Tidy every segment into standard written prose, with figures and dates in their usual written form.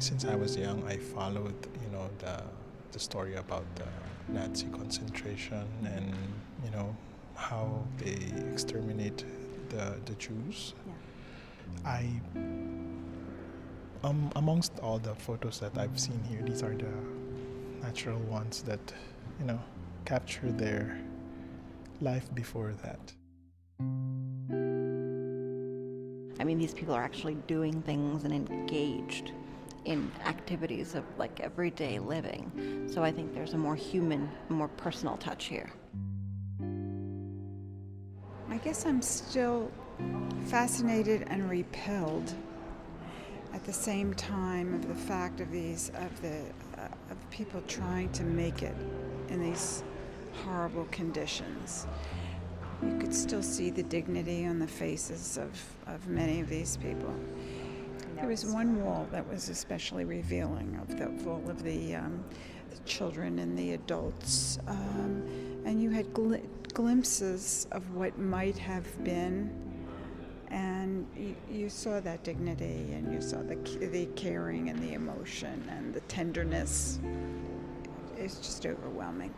since I was young, I followed, the story about the Nazi concentration and, how they exterminate the Jews. Yeah. Amongst all the photos that I've seen here, these are the natural ones that, capture their life before that. I mean, these people are actually doing things and engaged in activities of like everyday living. So I think there's a more human, more personal touch here. I guess I'm still fascinated and repelled at the same time of the fact of of people trying to make it in these horrible conditions. You could still see the dignity on the faces of many of these people. There was one wall that was especially revealing of all of the children and the adults, and you had glimpses of what might have been, and you saw that dignity, and you saw the caring and the emotion and the tenderness. It's just overwhelming.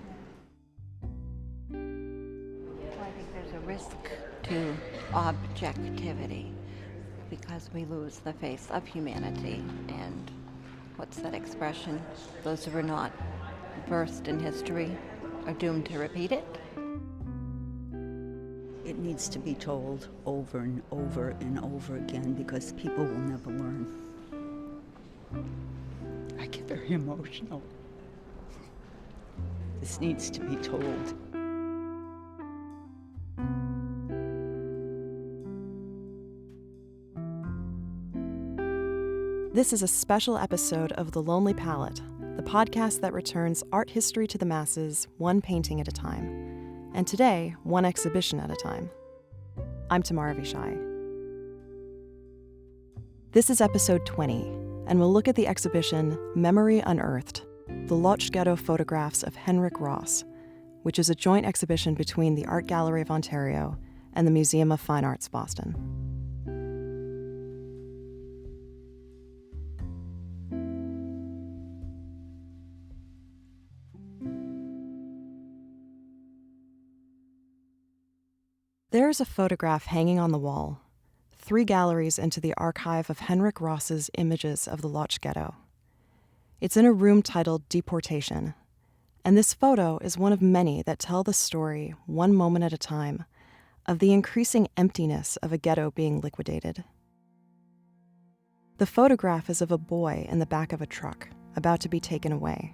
I think there's a risk to objectivity because we lose the face of humanity. And what's that expression? Those who are not versed in history are doomed to repeat it. It needs to be told over and over and over again because people will never learn. I get very emotional. This needs to be told. This is a special episode of The Lonely Palette, the podcast that returns art history to the masses, one painting at a time. And today, one exhibition at a time. I'm Tamara Vishai. This is episode 20, and we'll look at the exhibition Memory Unearthed, the Lodz Ghetto photographs of Henryk Ross, which is a joint exhibition between the Art Gallery of Ontario and the Museum of Fine Arts, Boston. There is a photograph hanging on the wall, 3 galleries into the archive of Henryk Ross's images of the Lodz Ghetto. It's in a room titled Deportation, and this photo is one of many that tell the story, one moment at a time, of the increasing emptiness of a ghetto being liquidated. The photograph is of a boy in the back of a truck, about to be taken away.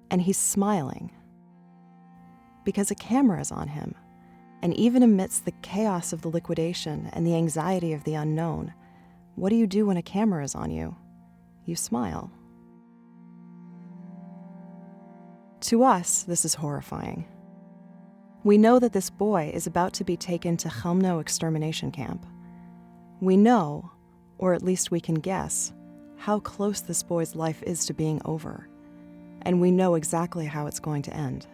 And he's smiling, because a camera is on him. And even amidst the chaos of the liquidation and the anxiety of the unknown, what do you do when a camera is on you? You smile. To us, this is horrifying. We know that this boy is about to be taken to Chelmno extermination camp. We know, or at least we can guess, how close this boy's life is to being over. And we know exactly how it's going to end.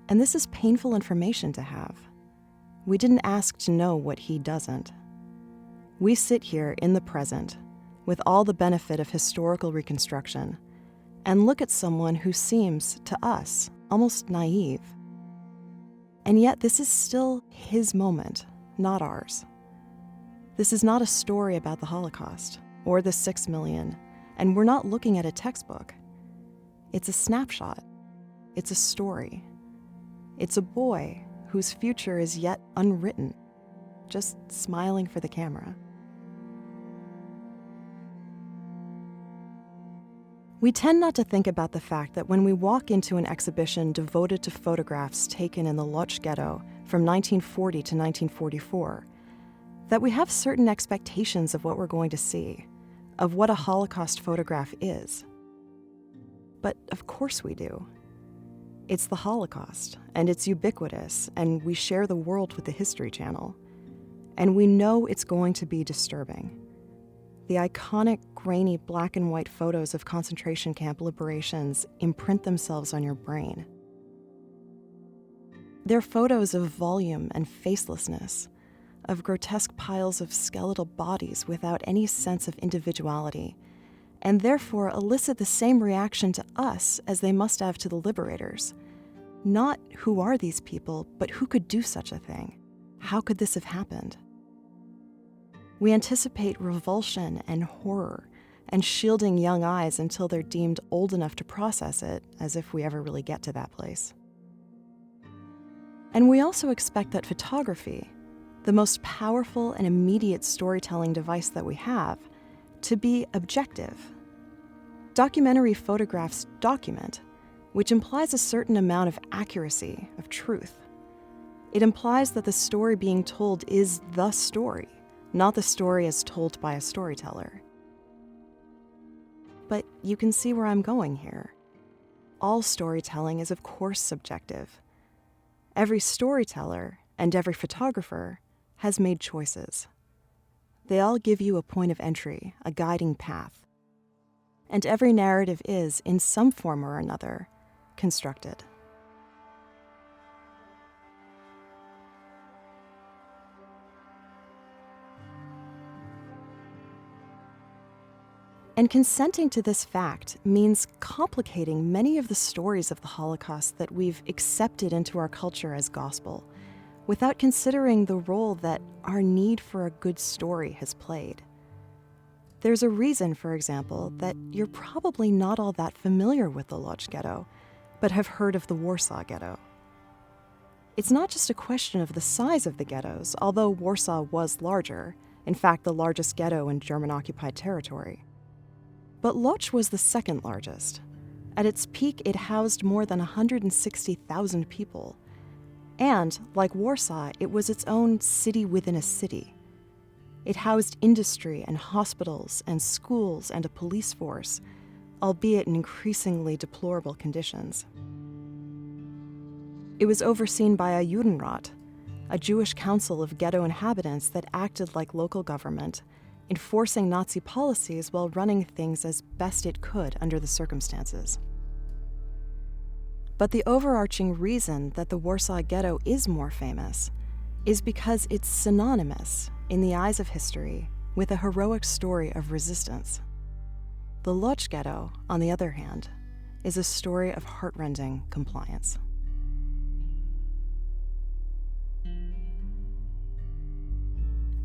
And this is painful information to have. We didn't ask to know what he doesn't. We sit here in the present, with all the benefit of historical reconstruction, and look at someone who seems, to us, almost naive. And yet this is still his moment, not ours. This is not a story about the Holocaust, or the 6 million, and we're not looking at a textbook. It's a snapshot. It's a story. It's a boy whose future is yet unwritten, just smiling for the camera. We tend not to think about the fact that when we walk into an exhibition devoted to photographs taken in the Lodz Ghetto from 1940 to 1944, that we have certain expectations of what we're going to see, of what a Holocaust photograph is. But of course we do. It's the Holocaust, and it's ubiquitous, and we share the world with the History Channel. And we know it's going to be disturbing. The iconic, grainy black and white photos of concentration camp liberations imprint themselves on your brain. They're photos of volume and facelessness, of grotesque piles of skeletal bodies without any sense of individuality, and therefore elicit the same reaction to us as they must have to the liberators. Not who are these people, but who could do such a thing? How could this have happened? We anticipate revulsion and horror, and shielding young eyes until they're deemed old enough to process it, as if we ever really get to that place. And we also expect that photography, the most powerful and immediate storytelling device that we have, to be objective. Documentary photographs document, which implies a certain amount of accuracy, of truth. It implies that the story being told is the story, not the story as told by a storyteller. But you can see where I'm going here. All storytelling is, of course, subjective. Every storyteller and every photographer has made choices. They all give you a point of entry, a guiding path. And every narrative is, in some form or another, constructed. And consenting to this fact means complicating many of the stories of the Holocaust that we've accepted into our culture as gospel, without considering the role that our need for a good story has played. There's a reason, for example, that you're probably not all that familiar with the Lodz Ghetto, but have heard of the Warsaw Ghetto. It's not just a question of the size of the ghettos, although Warsaw was larger, in fact the largest ghetto in German-occupied territory. But Lodz was the second largest. At its peak, it housed more than 160,000 people. And, like Warsaw, it was its own city within a city. It housed industry and hospitals and schools and a police force, albeit in increasingly deplorable conditions. It was overseen by a Judenrat, a Jewish council of ghetto inhabitants that acted like local government, enforcing Nazi policies while running things as best it could under the circumstances. But the overarching reason that the Warsaw Ghetto is more famous is because it's synonymous, in the eyes of history, with a heroic story of resistance. The Lodz Ghetto, on the other hand, is a story of heartrending compliance.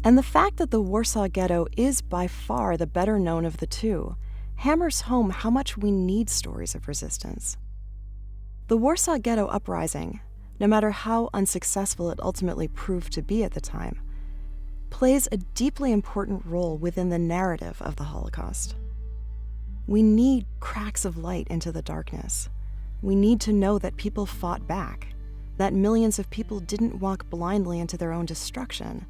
And the fact that the Warsaw Ghetto is by far the better known of the two hammers home how much we need stories of resistance. The Warsaw Ghetto uprising, no matter how unsuccessful it ultimately proved to be at the time, plays a deeply important role within the narrative of the Holocaust. We need cracks of light into the darkness. We need to know that people fought back, that millions of people didn't walk blindly into their own destruction,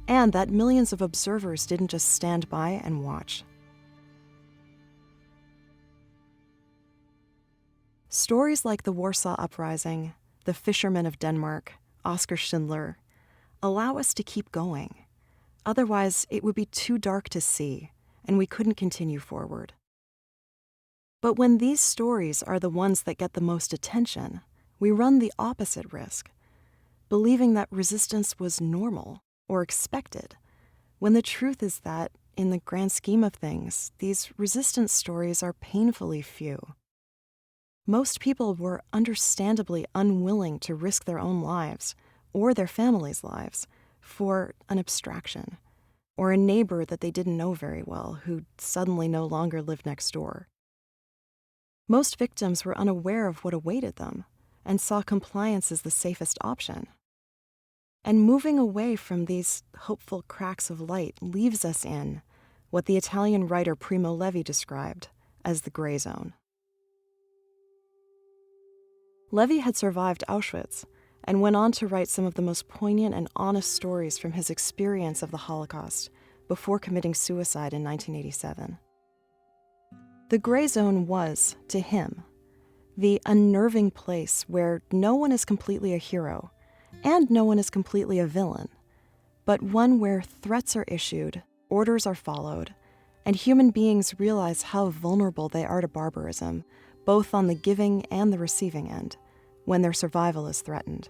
and that millions of observers didn't just stand by and watch. Stories like the Warsaw Uprising, The Fisherman of Denmark, Oskar Schindler, allow us to keep going. Otherwise, it would be too dark to see, and we couldn't continue forward. But when these stories are the ones that get the most attention, we run the opposite risk, believing that resistance was normal or expected, when the truth is that, in the grand scheme of things, these resistance stories are painfully few. Most people were understandably unwilling to risk their own lives, or their families' lives, for an abstraction, or a neighbor that they didn't know very well who suddenly no longer lived next door. Most victims were unaware of what awaited them, and saw compliance as the safest option. And moving away from these hopeful cracks of light leaves us in what the Italian writer Primo Levi described as the gray zone. Levi had survived Auschwitz and went on to write some of the most poignant and honest stories from his experience of the Holocaust before committing suicide in 1987. The gray zone was, to him, the unnerving place where no one is completely a hero and no one is completely a villain, but one where threats are issued, orders are followed, and human beings realize how vulnerable they are to barbarism, both on the giving and the receiving end, when their survival is threatened.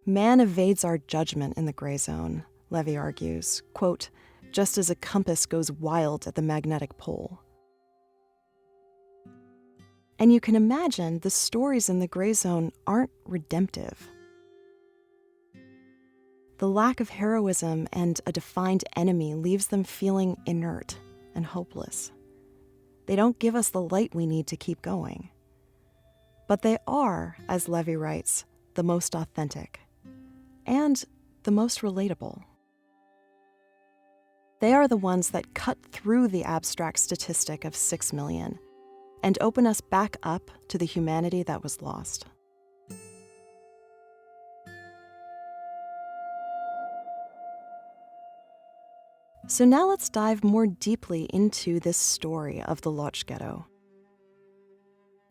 Man evades our judgment in the gray zone, Levi argues, quote, just as a compass goes wild at the magnetic pole. And you can imagine the stories in the gray zone aren't redemptive. The lack of heroism and a defined enemy leaves them feeling inert and hopeless. They don't give us the light we need to keep going. But they are, as Levi writes, the most authentic and the most relatable. They are the ones that cut through the abstract statistic of 6 million and open us back up to the humanity that was lost. So now let's dive more deeply into this story of the Lodz Ghetto.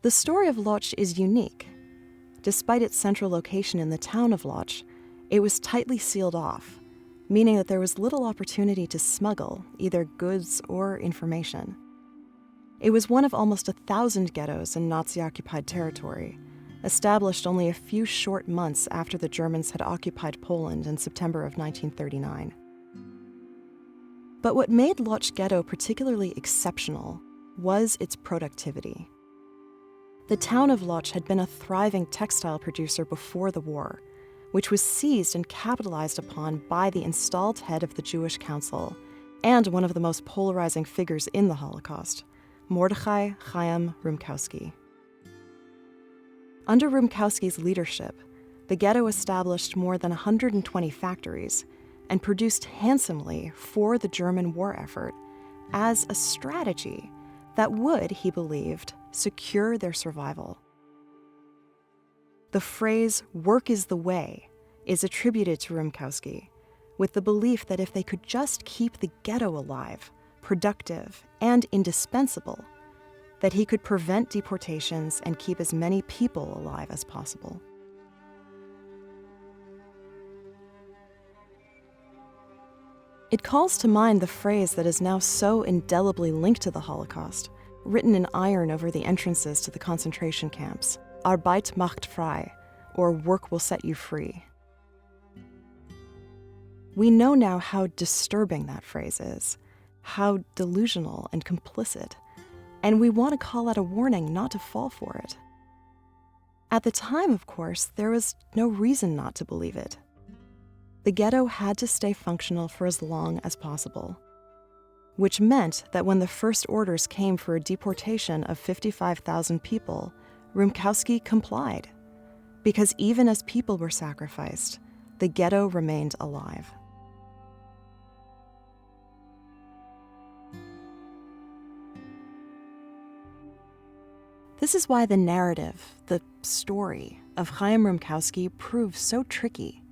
The story of Lodz is unique. Despite its central location in the town of Lodz, it was tightly sealed off, meaning that there was little opportunity to smuggle either goods or information. It was one of almost 1,000 ghettos in Nazi-occupied territory, established only a few short months after the Germans had occupied Poland in September of 1939. But what made Lodz Ghetto particularly exceptional was its productivity. The town of Lodz had been a thriving textile producer before the war, which was seized and capitalized upon by the installed head of the Jewish Council and one of the most polarizing figures in the Holocaust, Mordechai Chaim Rumkowski. Under Rumkowski's leadership, the ghetto established more than 120 factories and produced handsomely for the German war effort as a strategy that would, he believed, secure their survival. The phrase, "work is the way," is attributed to Rumkowski, with the belief that if they could just keep the ghetto alive, productive, and indispensable, that he could prevent deportations and keep as many people alive as possible. It calls to mind the phrase that is now so indelibly linked to the Holocaust, written in iron over the entrances to the concentration camps, Arbeit macht frei, or work will set you free. We know now how disturbing that phrase is, how delusional and complicit, and we want to call out a warning not to fall for it. At the time, of course, there was no reason not to believe it. The ghetto had to stay functional for as long as possible, which meant that when the first orders came for a deportation of 55,000 people, Rumkowski complied, because even as people were sacrificed, the ghetto remained alive. This is why the narrative, the story of Chaim Rumkowski proves so tricky.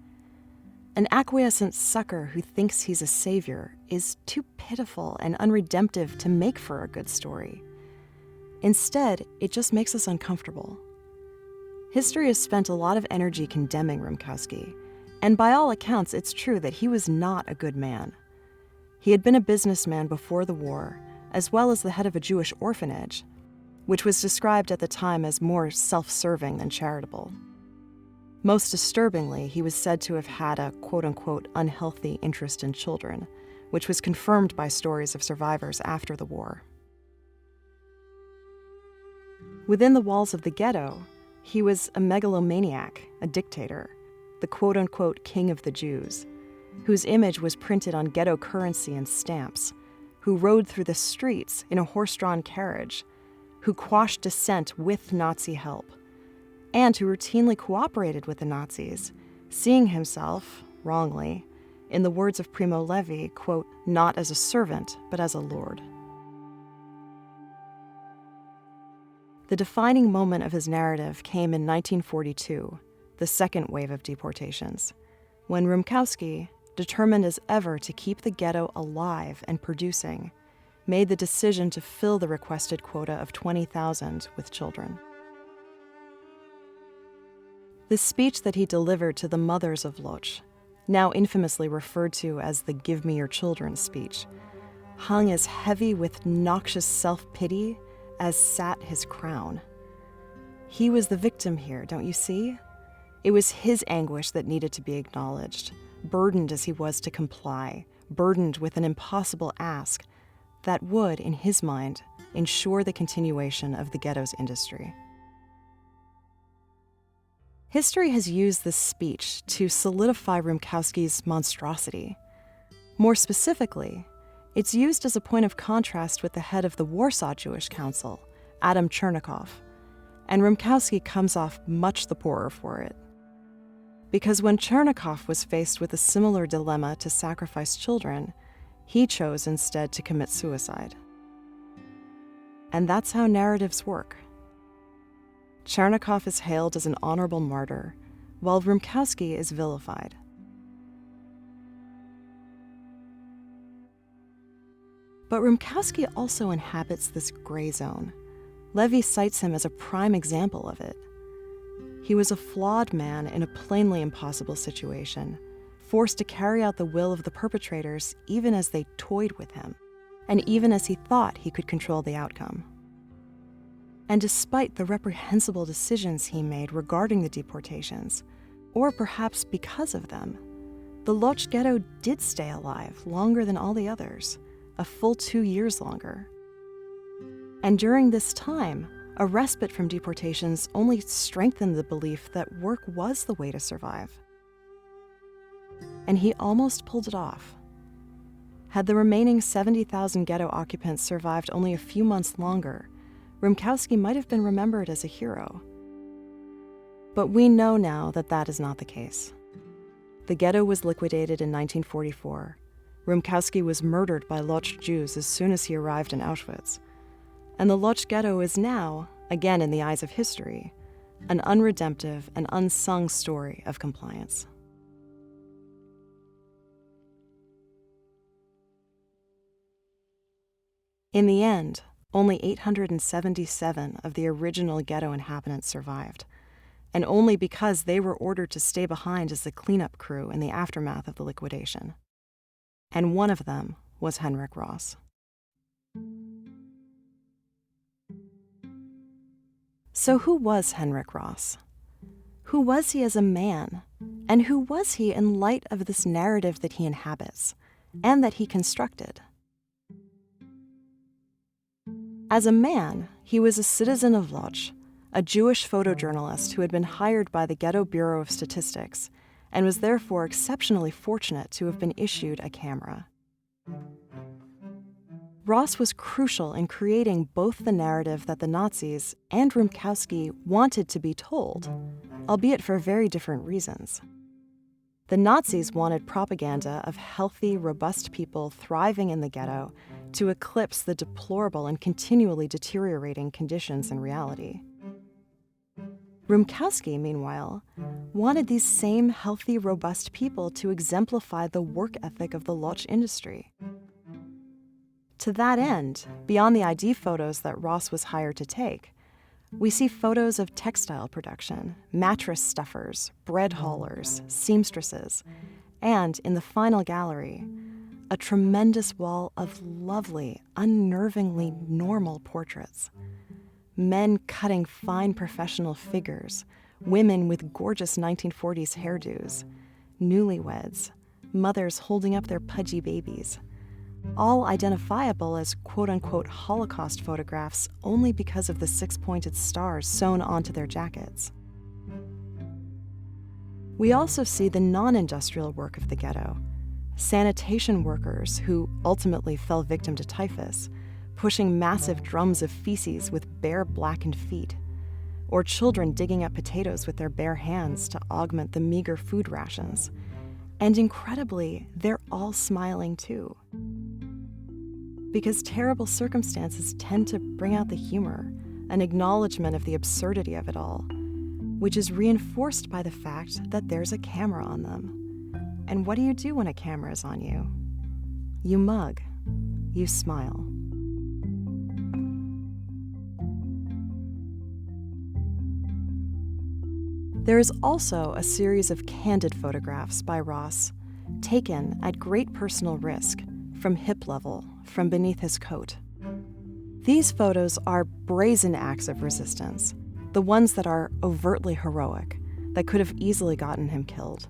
An acquiescent sucker who thinks he's a savior is too pitiful and unredemptive to make for a good story. Instead, it just makes us uncomfortable. History has spent a lot of energy condemning Rumkowski, and by all accounts, it's true that he was not a good man. He had been a businessman before the war, as well as the head of a Jewish orphanage, which was described at the time as more self-serving than charitable. Most disturbingly, he was said to have had a quote-unquote unhealthy interest in children, which was confirmed by stories of survivors after the war. Within the walls of the ghetto, he was a megalomaniac, a dictator, the quote-unquote king of the Jews, whose image was printed on ghetto currency and stamps, who rode through the streets in a horse-drawn carriage, who quashed dissent with Nazi help, and who routinely cooperated with the Nazis, seeing himself, wrongly, in the words of Primo Levi, quote, not as a servant, but as a lord. The defining moment of his narrative came in 1942, the second wave of deportations, when Rumkowski, determined as ever to keep the ghetto alive and producing, made the decision to fill the requested quota of 20,000 with children. The speech that he delivered to the mothers of Lodz, now infamously referred to as the "Give Me Your Children" speech, hung as heavy with noxious self-pity as sat his crown. He was the victim here, don't you see? It was his anguish that needed to be acknowledged, burdened as he was to comply, burdened with an impossible ask that would, in his mind, ensure the continuation of the ghetto's industry. History has used this speech to solidify Rumkowski's monstrosity. More specifically, it's used as a point of contrast with the head of the Warsaw Jewish Council, Adam Chernikov, and Rumkowski comes off much the poorer for it. Because when Chernikov was faced with a similar dilemma to sacrifice children, he chose instead to commit suicide. And that's how narratives work. Chernikov is hailed as an honorable martyr, while Rumkowski is vilified. But Rumkowski also inhabits this gray zone. Levi cites him as a prime example of it. He was a flawed man in a plainly impossible situation, forced to carry out the will of the perpetrators even as they toyed with him, and even as he thought he could control the outcome. And despite the reprehensible decisions he made regarding the deportations, or perhaps because of them, the Lodz Ghetto did stay alive longer than all the others, a full 2 years longer. And during this time, a respite from deportations only strengthened the belief that work was the way to survive. And he almost pulled it off. Had the remaining 70,000 ghetto occupants survived only a few months longer, Rumkowski might have been remembered as a hero. But we know now that that is not the case. The ghetto was liquidated in 1944. Rumkowski was murdered by Lodz Jews as soon as he arrived in Auschwitz. And the Lodz Ghetto is now, again in the eyes of history, an unredemptive and unsung story of compliance. In the end, only 877 of the original ghetto inhabitants survived, and only because they were ordered to stay behind as the cleanup crew in the aftermath of the liquidation. And one of them was Henryk Ross. So who was Henryk Ross? Who was he as a man? And who was he in light of this narrative that he inhabits, and that he constructed? As a man, he was a citizen of Lodz, a Jewish photojournalist who had been hired by the Ghetto Bureau of Statistics, and was therefore exceptionally fortunate to have been issued a camera. Ross was crucial in creating both the narrative that the Nazis and Rumkowski wanted to be told, albeit for very different reasons. The Nazis wanted propaganda of healthy, robust people thriving in the ghetto to eclipse the deplorable and continually deteriorating conditions in reality. Rumkowski, meanwhile, wanted these same healthy, robust people to exemplify the work ethic of the Lodz industry. To that end, beyond the ID photos that Ross was hired to take, we see photos of textile production, mattress stuffers, bread haulers, seamstresses, and, in the final gallery, a tremendous wall of lovely, unnervingly normal portraits. Men cutting fine professional figures, women with gorgeous 1940s hairdos, newlyweds, mothers holding up their pudgy babies, all identifiable as quote-unquote Holocaust photographs only because of the six-pointed stars sewn onto their jackets. We also see the non-industrial work of the ghetto, sanitation workers who ultimately fell victim to typhus, pushing massive drums of feces with bare blackened feet, or children digging up potatoes with their bare hands to augment the meager food rations. And incredibly, they're all smiling too. Because terrible circumstances tend to bring out the humor, an acknowledgement of the absurdity of it all, which is reinforced by the fact that there's a camera on them. And what do you do when a camera is on you? You mug. You smile. There is also a series of candid photographs by Ross, taken at great personal risk, from hip level, from beneath his coat. These photos are brazen acts of resistance, the ones that are overtly heroic, that could have easily gotten him killed.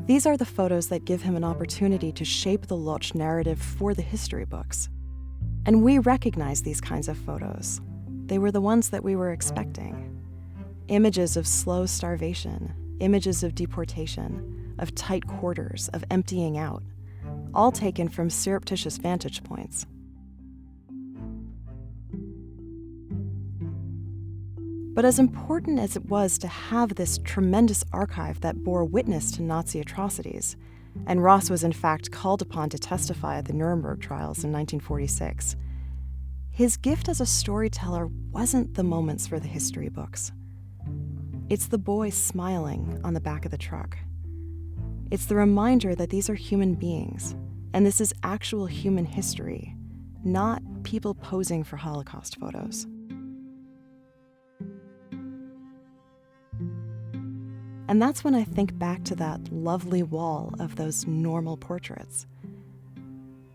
These are the photos that give him an opportunity to shape the Lodz narrative for the history books. And we recognize these kinds of photos. They were the ones that we were expecting. Images of slow starvation, images of deportation, of tight quarters, of emptying out, all taken from surreptitious vantage points. But as important as it was to have this tremendous archive that bore witness to Nazi atrocities, and Ross was in fact called upon to testify at the Nuremberg trials in 1946, his gift as a storyteller wasn't the moments for the history books. It's the boy smiling on the back of the truck. It's the reminder that these are human beings, and this is actual human history, not people posing for Holocaust photos. And that's when I think back to that lovely wall of those normal portraits.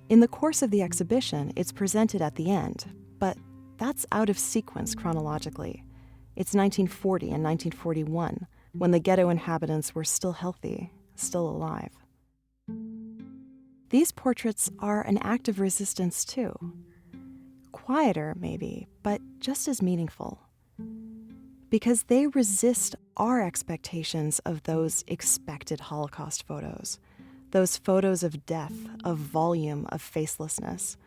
In the course of the exhibition, it's presented at the end, but that's out of sequence chronologically. It's 1940 and 1941, when the ghetto inhabitants were still healthy, still alive. These portraits are an act of resistance too. Quieter, maybe, but just as meaningful. Because they resist our expectations of those expected Holocaust photos, those photos of death, of volume, of facelessness,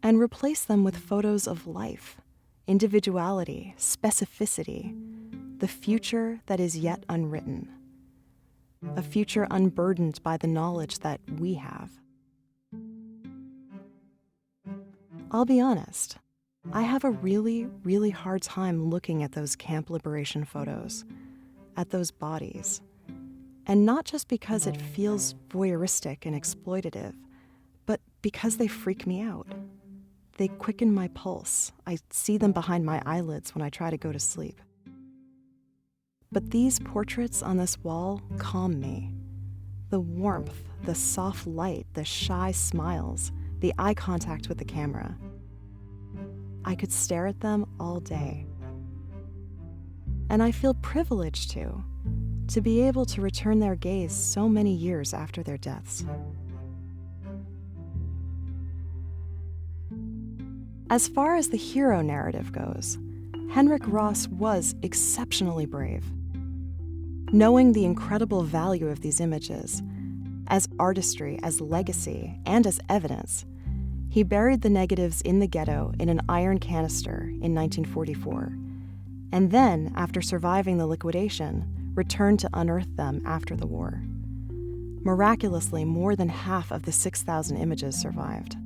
and replace them with photos of life, individuality, specificity, the future that is yet unwritten, a future unburdened by the knowledge that we have. I'll be honest. I have a really, really hard time looking at those camp liberation photos, at those bodies. And not just because it feels voyeuristic and exploitative, but because they freak me out. They quicken my pulse. I see them behind my eyelids when I try to go to sleep. But these portraits on this wall calm me. The warmth, the soft light, the shy smiles, the eye contact with the camera. I could stare at them all day. And I feel privileged to be able to return their gaze so many years after their deaths. As far as the hero narrative goes, Henryk Ross was exceptionally brave. Knowing the incredible value of these images, as artistry, as legacy, and as evidence, he buried the negatives in the ghetto in an iron canister in 1944, and then, after surviving the liquidation, returned to unearth them after the war. Miraculously, more than half of the 6,000 images survived.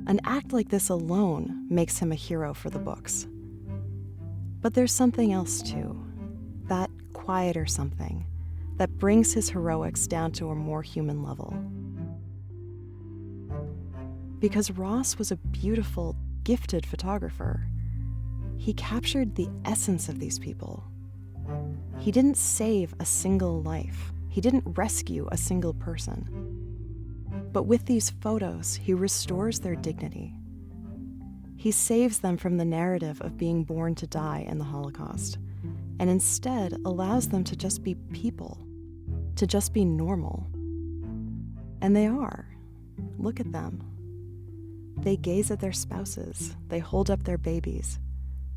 An act like this alone makes him a hero for the books. But there's something else too, that quieter something, that brings his heroics down to a more human level. Because Ross was a beautiful, gifted photographer. He captured the essence of these people. He didn't save a single life. He didn't rescue a single person. But with these photos, he restores their dignity. He saves them from the narrative of being born to die in the Holocaust, and instead allows them to just be people, to just be normal. And they are. Look at them. They gaze at their spouses, they hold up their babies,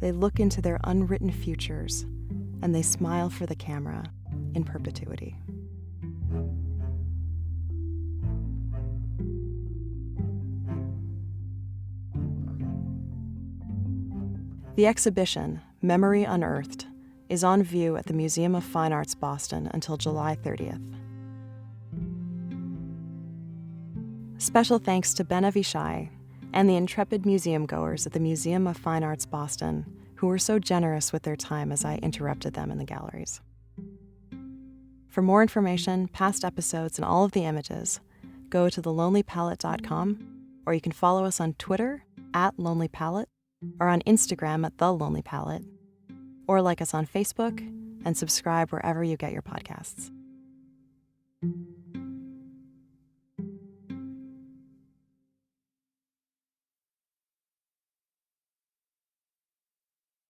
they look into their unwritten futures, and they smile for the camera in perpetuity. The exhibition, Memory Unearthed, is on view at the Museum of Fine Arts Boston until July 30th. Special thanks to Ben Avishai and the intrepid museum goers at the Museum of Fine Arts Boston, who were so generous with their time as I interrupted them in the galleries. For more information, past episodes, and all of the images, go to thelonelypalette.com, or you can follow us on Twitter @LonelyPalette, or on Instagram @TheLonelyPalette, or like us on Facebook and subscribe wherever you get your podcasts.